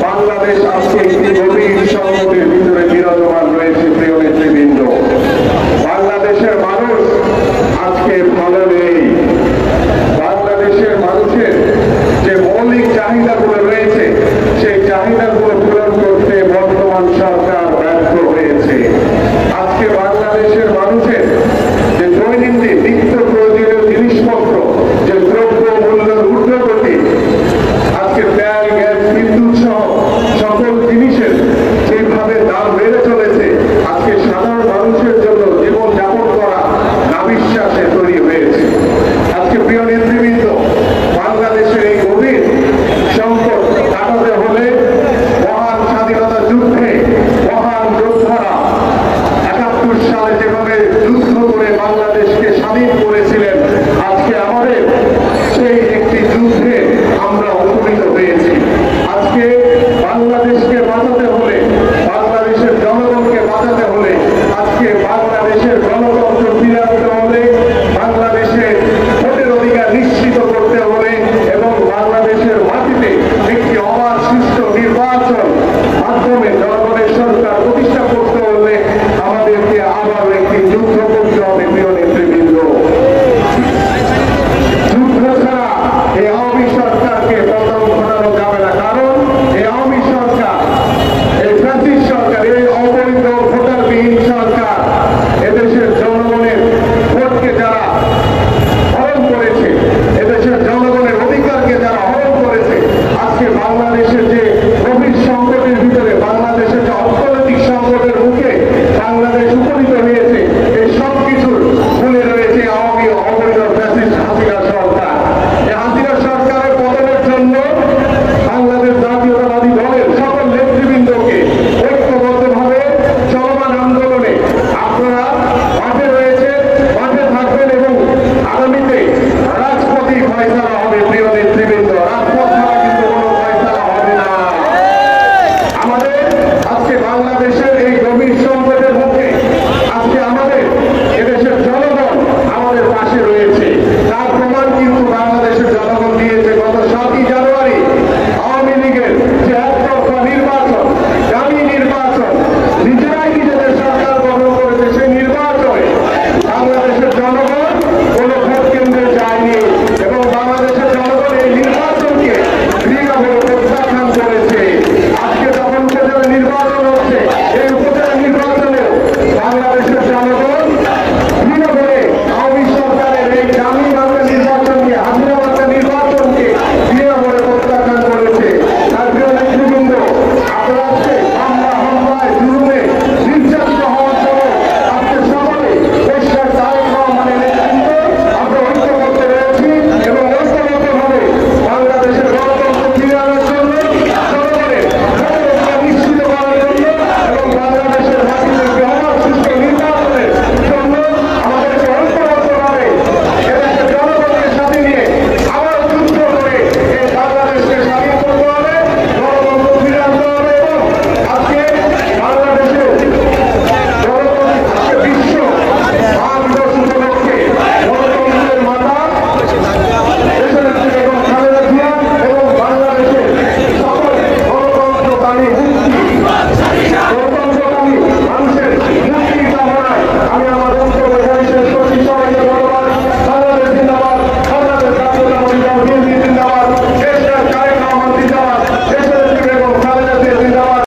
বাংলাদেশ আজকে একটি গভীর সংকটের ভিতরে বিরাজমান রয়েছে। প্রিয় নেতৃবৃন্দ, বাংলাদেশের মানুষ আজকে ভালো নেই। বাংলাদেশের মানুষের যে মৌলিক চাহিদাগুলো রয়েছে সেই চাহিদাগুলো পূরণ করতে বর্তমান সরকার ব্যর্থ হয়েছে। আজকে বাংলাদেশের মানুষের যে দৈনন্দিন নিত্য প্রয়োজনীয় জিনিসপত্র, যে দ্রব্য মূল্যের ঊর্ধ্বগতি, আজকে তেল, গ্যাস, বিদ্যুৎ সহ সকল জিনিসের